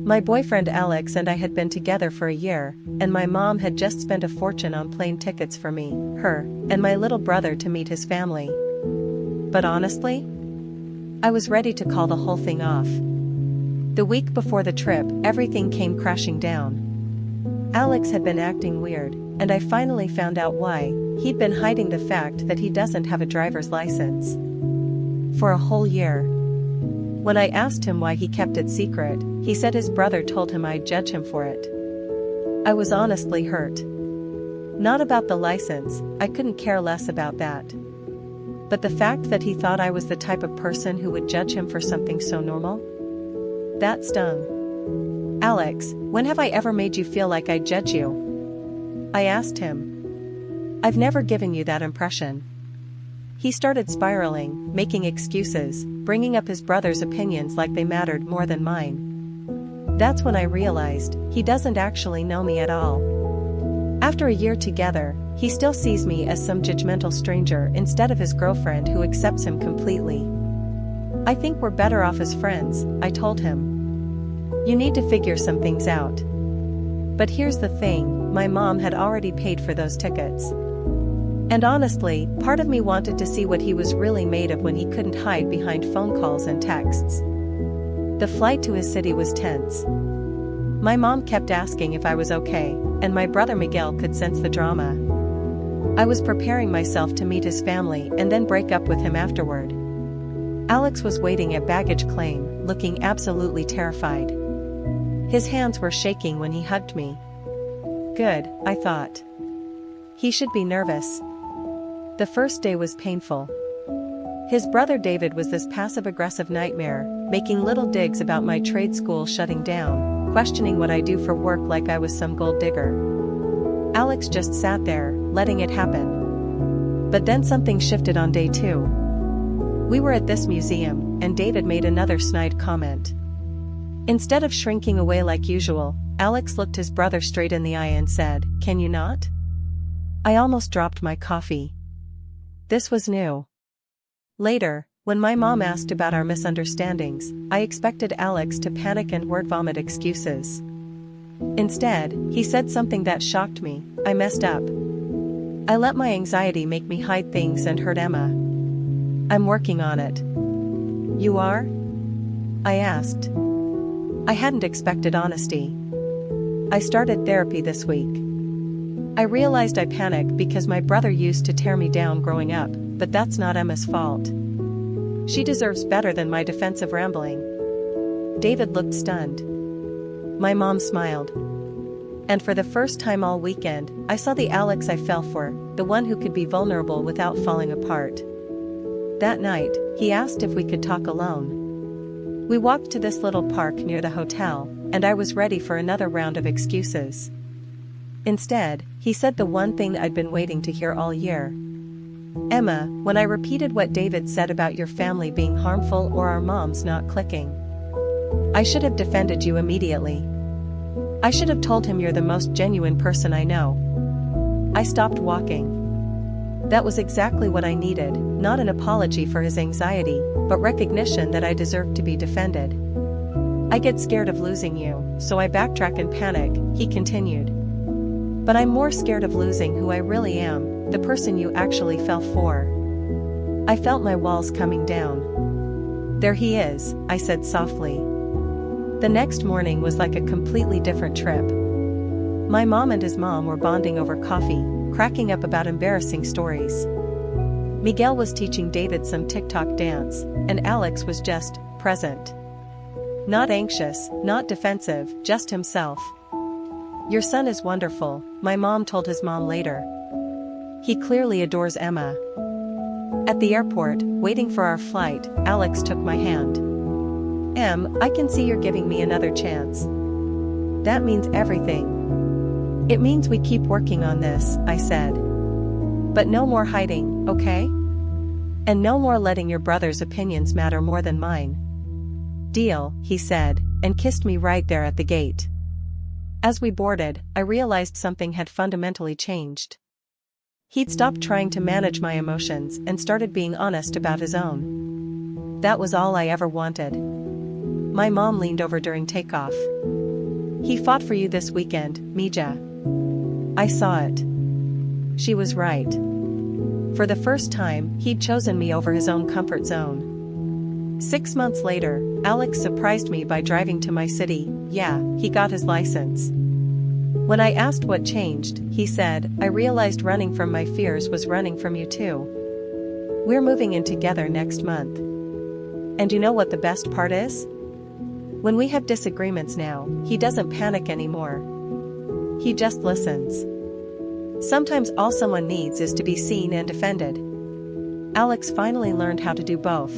My boyfriend Alex and I had been together for a year, and my mom had just spent a fortune on plane tickets for me, her, and my little brother to meet his family. But honestly, I was ready to call the whole thing off. The week before the trip, everything came crashing down. Alex had been acting weird, and I finally found out why. He'd been hiding the fact that he doesn't have a driver's license. For a whole year. When I asked him why he kept it secret, he said his brother told him I'd judge him for it. I was honestly hurt. Not about the license, I couldn't care less about that. But the fact that he thought I was the type of person who would judge him for something so normal? That stung. Alex, when have I ever made you feel like I'd judge you? I asked him. I've never given you that impression. He started spiraling, making excuses, bringing up his brother's opinions like they mattered more than mine. That's when I realized, he doesn't actually know me at all. After a year together, he still sees me as some judgmental stranger instead of his girlfriend who accepts him completely. I think we're better off as friends, I told him. You need to figure some things out. But here's the thing, my mom had already paid for those tickets. And honestly, part of me wanted to see what he was really made of when he couldn't hide behind phone calls and texts. The flight to his city was tense. My mom kept asking if I was okay, and my brother Miguel could sense the drama. I was preparing myself to meet his family and then break up with him afterward. Alex was waiting at baggage claim, looking absolutely terrified. His hands were shaking when he hugged me. Good, I thought. He should be nervous. The first day was painful. His brother David was this passive-aggressive nightmare, making little digs about my trade school shutting down, questioning what I do for work like I was some gold digger. Alex just sat there, letting it happen. But then something shifted on day 2. We were at this museum, and David made another snide comment. Instead of shrinking away like usual, Alex looked his brother straight in the eye and said, "Can you not?" I almost dropped my coffee. This was new. Later, when my mom asked about our misunderstandings, I expected Alex to panic and word vomit excuses. Instead, he said something that shocked me. I messed up. I let my anxiety make me hide things and hurt Emma. I'm working on it. You are? I asked. I hadn't expected honesty. I started therapy this week. I realized I panicked because my brother used to tear me down growing up, but that's not Emma's fault. She deserves better than my defensive rambling. David looked stunned. My mom smiled. And for the first time all weekend, I saw the Alex I fell for, the one who could be vulnerable without falling apart. That night, he asked if we could talk alone. We walked to this little park near the hotel, and I was ready for another round of excuses. Instead, he said the one thing I'd been waiting to hear all year. Emma, when I repeated what David said about your family being harmful or our moms not clicking, I should have defended you immediately. I should have told him you're the most genuine person I know. I stopped walking. That was exactly what I needed, not an apology for his anxiety, but recognition that I deserved to be defended. I get scared of losing you, so I backtrack and panic, he continued. But I'm more scared of losing who I really am, the person you actually fell for. I felt my walls coming down. There he is, I said softly. The next morning was like a completely different trip. My mom and his mom were bonding over coffee, cracking up about embarrassing stories. Miguel was teaching David some TikTok dance, and Alex was just present. Not anxious, not defensive, just himself. Your son is wonderful, my mom told his mom later. He clearly adores Emma. At the airport, waiting for our flight, Alex took my hand. Em, I can see you're giving me another chance. That means everything. It means we keep working on this, I said. But no more hiding, okay? And no more letting your brother's opinions matter more than mine. Deal, he said, and kissed me right there at the gate. As we boarded, I realized something had fundamentally changed. He'd stopped trying to manage my emotions and started being honest about his own. That was all I ever wanted. My mom leaned over during takeoff. He fought for you this weekend, Mija. I saw it. She was right. For the first time, he'd chosen me over his own comfort zone. 6 months later, Alex surprised me by driving to my city. Yeah, he got his license. When I asked what changed, he said, I realized running from my fears was running from you too. We're moving in together next month. And you know what the best part is? When we have disagreements now, he doesn't panic anymore. He just listens. Sometimes all someone needs is to be seen and defended. Alex finally learned how to do both.